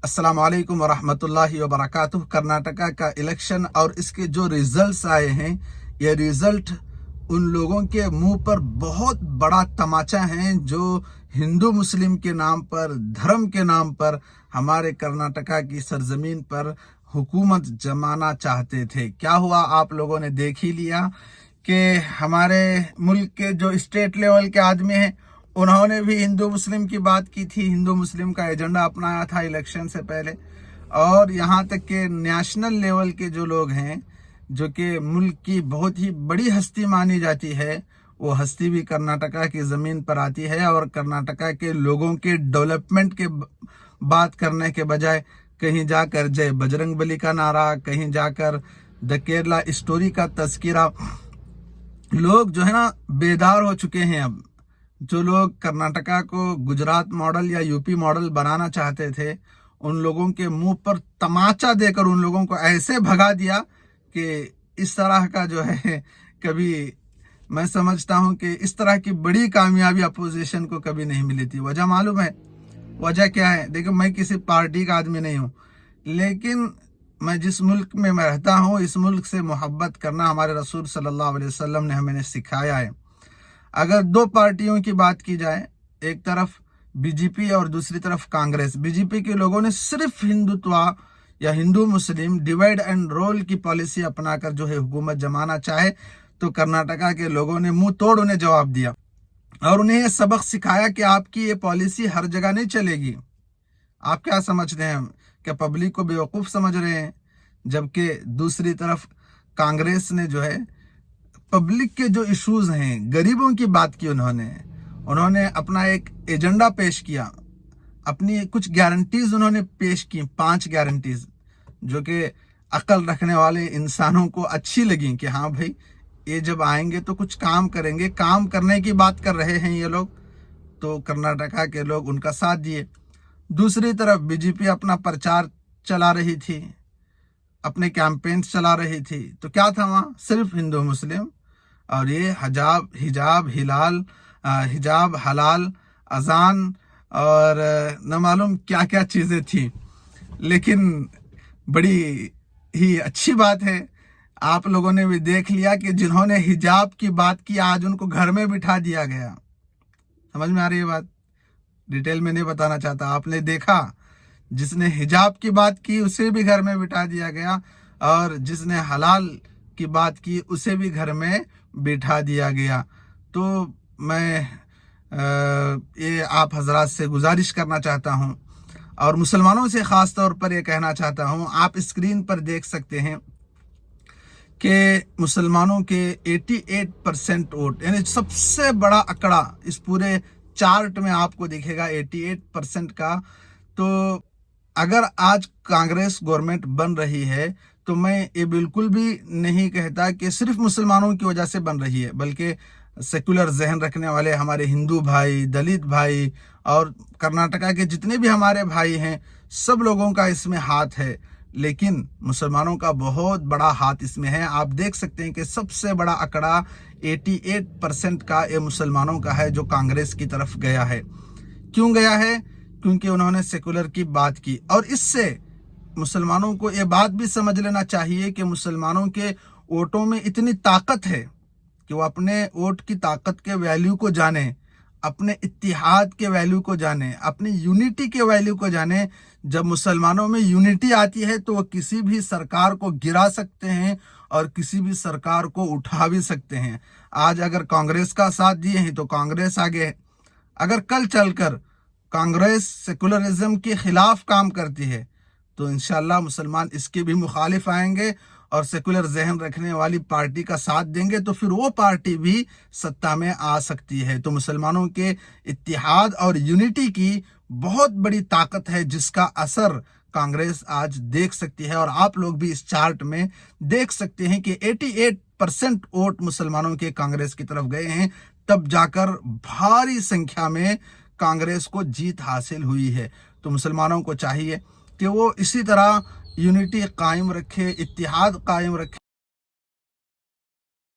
अस्सलाम वालेकुम वरहमतुल्लाहि वबरकातुह। कर्नाटका का इलेक्शन और इसके जो रिजल्ट्स आए हैं, ये रिजल्ट उन लोगों के मुंह पर बहुत बड़ा तमाचा है जो हिंदू मुस्लिम के नाम पर, धर्म के नाम पर हमारे कर्नाटका की सरजमीन पर हुकूमत जमाना चाहते थे। क्या हुआ आप लोगों ने देख ही लिया कि हमारे मुल्क के जो स्टेट लेवल के आदमी हैं उन्होंने भी हिंदू मुस्लिम की बात की थी, हिंदू मुस्लिम का एजेंडा अपनाया था इलेक्शन से पहले। और यहाँ तक कि नेशनल लेवल के जो लोग हैं, जो कि मुल्क की बहुत ही बड़ी हस्ती मानी जाती है, वो हस्ती भी कर्नाटका की ज़मीन पर आती है और कर्नाटका के लोगों के डेवलपमेंट के बात करने के बजाय कहीं जाकर जय बजरंगबली का नारा, कहीं जाकर द केरला स्टोरी का तस्करा, लोग जो है ना बेदार हो चुके हैं। अब जो लोग कर्नाटका को गुजरात मॉडल या यूपी मॉडल बनाना चाहते थे, उन लोगों के मुंह पर तमाचा देकर उन लोगों को ऐसे भगा दिया कि इस तरह का जो है कभी मैं समझता हूं कि इस तरह की बड़ी कामयाबी अपोजिशन को कभी नहीं मिली थी। वजह मालूम है? वजह क्या है? देखो, मैं किसी पार्टी का आदमी नहीं हूं, लेकिन मैं जिस मुल्क में मैं रहता हूं, इस मुल्क से मोहब्बत करना हमारे रसूल सल्लल्लाहु अलैहि वसल्लम ने हमें सिखाया है। अगर दो पार्टियों की बात की जाए, एक तरफ बीजेपी और दूसरी तरफ कांग्रेस, बीजेपी के लोगों ने सिर्फ हिंदुत्व या हिंदू मुस्लिम डिवाइड एंड रोल की पॉलिसी अपनाकर जो है हुकूमत जमाना चाहे, तो कर्नाटका के लोगों ने मुंह तोड़ उन्हें जवाब दिया और उन्हें यह सबक सिखाया कि आपकी ये पॉलिसी हर जगह नहीं चलेगी। आप क्या समझते हैं? क्या पब्लिक को बेवकूफ़ समझ रहे हैं? जबकि दूसरी तरफ कांग्रेस ने जो है पब्लिक के जो इश्यूज हैं, गरीबों की बात की, उन्होंने अपना एक एजेंडा पेश किया, अपनी कुछ गारंटीज उन्होंने पेश की, 5 गारंटीज जो कि अकल रखने वाले इंसानों को अच्छी लगी कि हाँ भाई, ये जब आएंगे तो कुछ काम करेंगे, काम करने की बात कर रहे हैं ये लोग। तो कर्नाटका के लोग उनका साथ दिए। दूसरी तरफ बीजेपी अपना प्रचार चला रही थी, अपने कैंपेन्स चला रही थी, तो क्या था वहाँ? सिर्फ हिंदू मुस्लिम और ये हिजाब हलाल, अजान और न मालूम क्या क्या चीज़ें थी। लेकिन बड़ी ही अच्छी बात है, आप लोगों ने भी देख लिया कि जिन्होंने हिजाब की बात की, आज उनको घर में बिठा दिया गया। समझ में आ रही है बात? डिटेल में नहीं बताना चाहता। आपने देखा, जिसने हिजाब की बात की उसे भी घर में बिठा दिया गया और जिसने हलाल की बात की उसे भी घर में बिठा दिया गया। तो मैं ये आप हजरात से गुजारिश करना चाहता हूँ और मुसलमानों से ख़ास तौर पर ये कहना चाहता हूँ, आप स्क्रीन पर देख सकते हैं कि मुसलमानों के 88% वोट, यानी सबसे बड़ा आंकड़ा इस पूरे चार्ट में आपको दिखेगा 88% का। तो अगर आज कांग्रेस गवर्नमेंट बन रही है तो मैं ये बिल्कुल भी नहीं कहता कि सिर्फ मुसलमानों की वजह से बन रही है, बल्कि सेकुलर जहन रखने वाले हमारे हिंदू भाई, दलित भाई और कर्नाटका के जितने भी हमारे भाई हैं, सब लोगों का इसमें हाथ है। लेकिन मुसलमानों का बहुत बड़ा हाथ इसमें है। आप देख सकते हैं कि सबसे बड़ा आंकड़ा 88% का ये मुसलमानों का है जो कांग्रेस की तरफ गया है। क्यों गया है? क्योंकि उन्होंने सेकुलर की बात की। और इससे मुसलमानों को ये बात भी समझ लेना चाहिए कि मुसलमानों के वोटों में इतनी ताकत है कि वो अपने वोट की ताकत के वैल्यू को जाने, अपने इत्तिहाद के वैल्यू को जाने, अपनी यूनिटी के वैल्यू को जाने। जब मुसलमानों में यूनिटी आती है तो वो किसी भी सरकार को गिरा सकते हैं और किसी भी सरकार को उठा भी सकते हैं। आज अगर कांग्रेस का साथ दिए हैं तो कांग्रेस आगे है। अगर कल चलकर कांग्रेस सेकुलरिज्म के खिलाफ काम करती है तो इंशाल्लाह मुसलमान इसके भी मुखालिफ आएंगे और सेकुलर जहन रखने वाली पार्टी का साथ देंगे, तो फिर वो पार्टी भी सत्ता में आ सकती है। तो मुसलमानों के इत्तिहाद और यूनिटी की बहुत बड़ी ताकत है, जिसका असर कांग्रेस आज देख सकती है। और आप लोग भी इस चार्ट में देख सकते हैं कि 88% वोट मुसलमानों के कांग्रेस की तरफ गए हैं, तब जाकर भारी संख्या में कांग्रेस को जीत हासिल हुई है। तो मुसलमानों को चाहिए कि वो इसी तरह यूनिटी कायम रखे, इत्तिहाद कायम रखे।